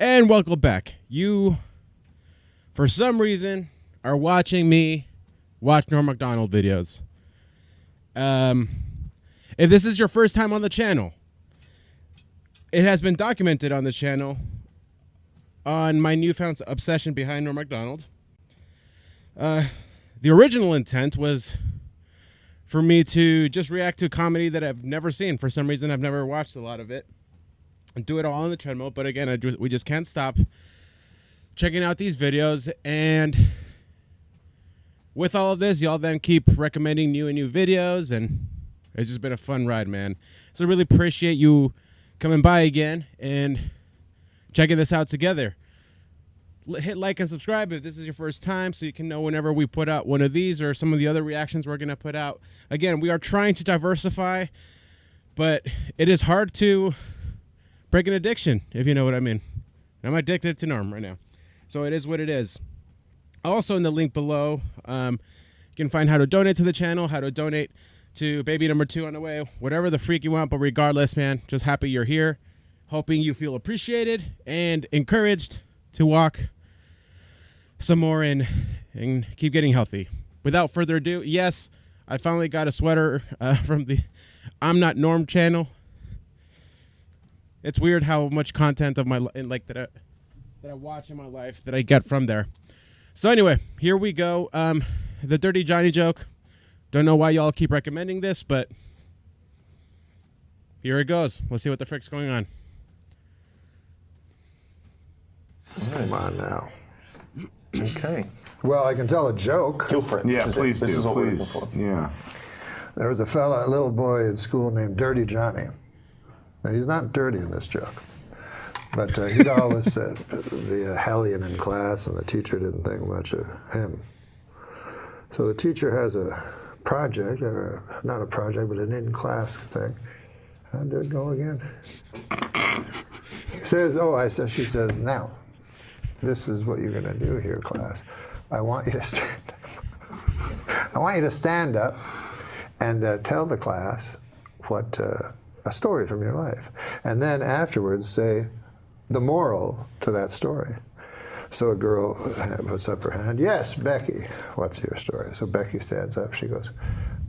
And welcome back. You, for some reason, are watching me watch Norm Macdonald videos. If this is your first time on the channel, it has been documented on the channel on my newfound obsession behind Norm Macdonald. The original intent was for me to just react to comedy that I've never seen. For some reason, I've never watched a lot of it. And do it all on the treadmill, but again, we just can't stop checking out these videos. And with all of this, y'all then keep recommending new and new videos, and it's just been a fun ride, man. So I really appreciate you coming by again and checking this out together. Hit like and subscribe if this is your first time, so you can know whenever we put out one of these or some of the other reactions we're going to put out. Again, we are trying to diversify, but it is hard to break an addiction, if you know what I mean. I'm addicted to Norm right now. So it is what it is. Also in the link below, you can find how to donate to the channel, how to donate to baby number 2 on the way, whatever the freak you want. But regardless, man, just happy you're here. Hoping you feel appreciated and encouraged to walk some more and keep getting healthy. Without further ado, yes, I finally got a sweater from the I'm Not Norm channel. It's weird how much content of my that I watch in my life that I get from there. So anyway, here we go. The Dirty Johnny joke. Don't know why y'all keep recommending this, but here it goes. Let's see what the frick's going on. Come on now. Okay. Well, I can tell a joke. Go for it. Yeah, please do. This is what we're looking Please. for. Yeah. There was a little boy in school named Dirty Johnny. Now, he's not dirty in this joke, but he'd always be a hellion in class, and the teacher didn't think much of him. So the teacher has a project, or not a project, but an in-class thing. How did it go again? She says, now, this is what you're going to do here, class. I want you to stand up. I want you to stand up and tell the class what a story from your life, and then afterwards say the moral to that story. So a girl puts up her hand. Yes, Becky, what's your story? So Becky stands up. She goes,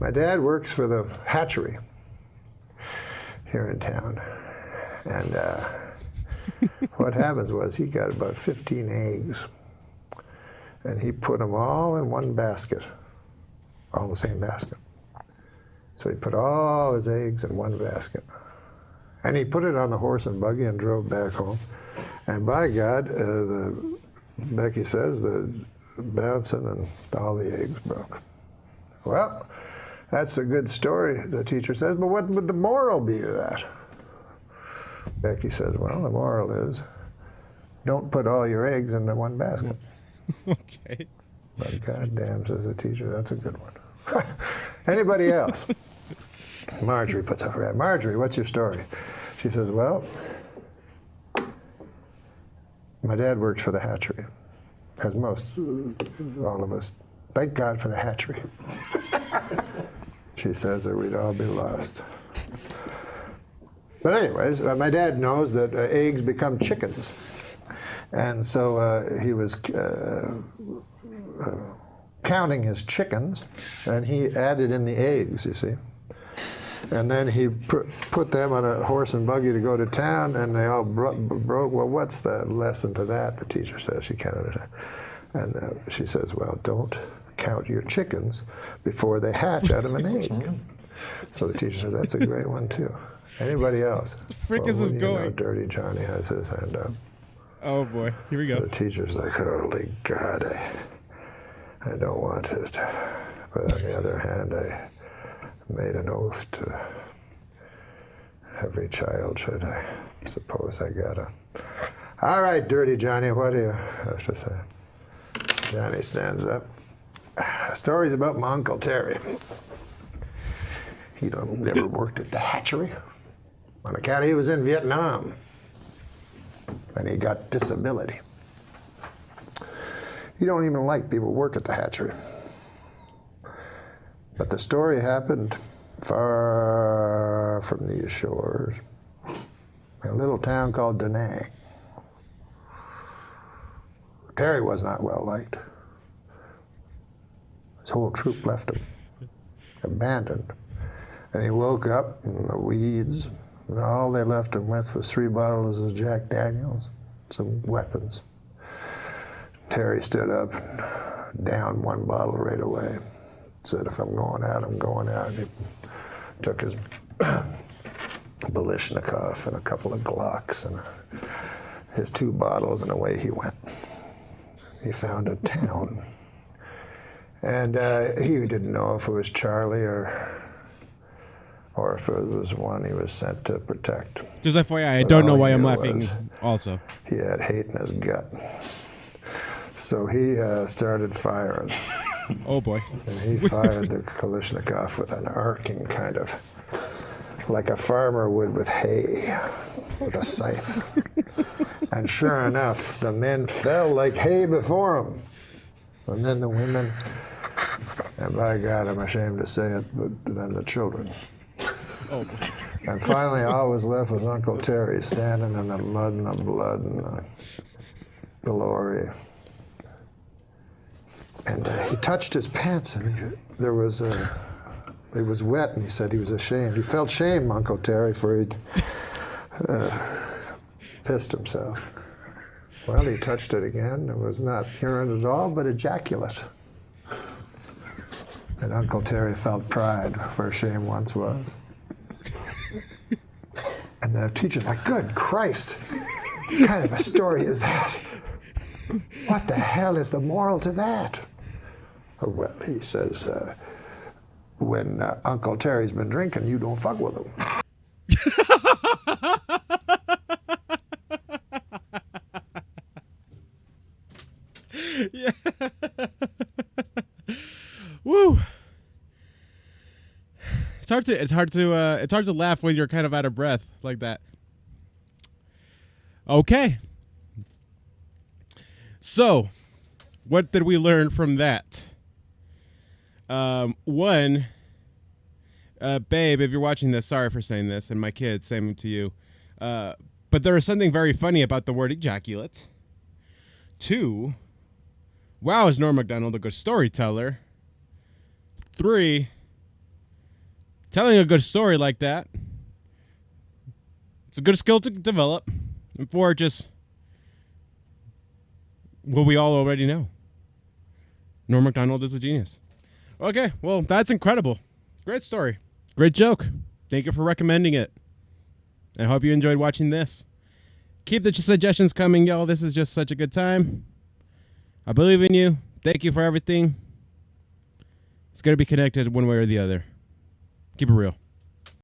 my dad works for the hatchery here in town, and what happens was he got about 15 eggs, and he put them all in one basket, all in the same basket. So he put all his eggs in one basket. And he put it on the horse and buggy and drove back home. And by God, Becky says, the bouncing and all the eggs broke. Well, that's a good story, the teacher says, but what would the moral be to that? Becky says, well, the moral is, don't put all your eggs into one basket. Okay. But goddamn, says the teacher, that's a good one. Anybody else? Marjorie puts up her hand. Marjorie, what's your story? She says, well, my dad works for the hatchery, as all of us. Thank God for the hatchery. She says that we'd all be lost. But anyways, my dad knows that eggs become chickens. And so he was counting his chickens, and he added in the eggs, you see. And then he put them on a horse and buggy to go to town, and they all broke. Well, what's the lesson to that? The teacher says she can't understand. And she says, well, don't count your chickens before they hatch out of an egg. So the teacher says, that's a great one, too. Anybody else? The frick is this going? You know, Dirty Johnny has his hand up. Oh, boy. Here we go. So the teacher's like, holy God, I don't want it. But on the other hand, I made an oath to every child, should I suppose I gotta. All right, Dirty Johnny, what do you have to say? Johnny stands up. Stories about my Uncle Terry. He never worked at the hatchery on account he was in Vietnam, and he got disability. He don't even like people who work at the hatchery. But the story happened far from these shores, in a little town called Da Nang. Terry was not well liked. His whole troop left him, abandoned. And he woke up in the weeds, and all they left him with was 3 bottles of Jack Daniels, some weapons. Terry stood up and downed 1 bottle right away. Said, if I'm going out, I'm going out. He took his Balishnikov and a couple of Glocks and his 2 bottles, and away he went. He found a town. And he didn't know if it was Charlie or if it was one he was sent to protect. Just FYI, I But don't know all why he I'm knew laughing was also. He had hate in his gut. So he started firing. Oh boy. And he fired the Kalashnikov with an arcing kind of, like a farmer would with hay, with a scythe. And sure enough, the men fell like hay before him. And then the women, and by God, I'm ashamed to say it, but then the children. Oh boy. And finally, all was left was Uncle Terry standing in the mud and the blood and the glory. And he touched his pants, and it was wet, and he said he was ashamed. He felt shame, Uncle Terry, for he'd pissed himself. Well, he touched it again. It was not urine at all, but ejaculate. And Uncle Terry felt pride where shame once was. And the teacher's like, good Christ, what kind of a story is that? What the hell is the moral to that? Well, he says, when Uncle Terry's been drinking, you don't fuck with him. Yeah. Woo. It's hard to laugh when you're kind of out of breath like that. Okay. So, what did we learn from that? One, babe, if you're watching this, sorry for saying this, and my kids, same to you. But there is something very funny about the word ejaculate. 2, wow, is Norm Macdonald a good storyteller? 3, telling a good story like that, it's a good skill to develop. And 4, just what we all already know. Norm Macdonald is a genius. Okay, well, that's incredible. Great story. Great joke. Thank you for recommending it. I hope you enjoyed watching this. Keep the suggestions coming, y'all. This is just such a good time. I believe in you. Thank you for everything. It's going to be connected one way or the other. Keep it real.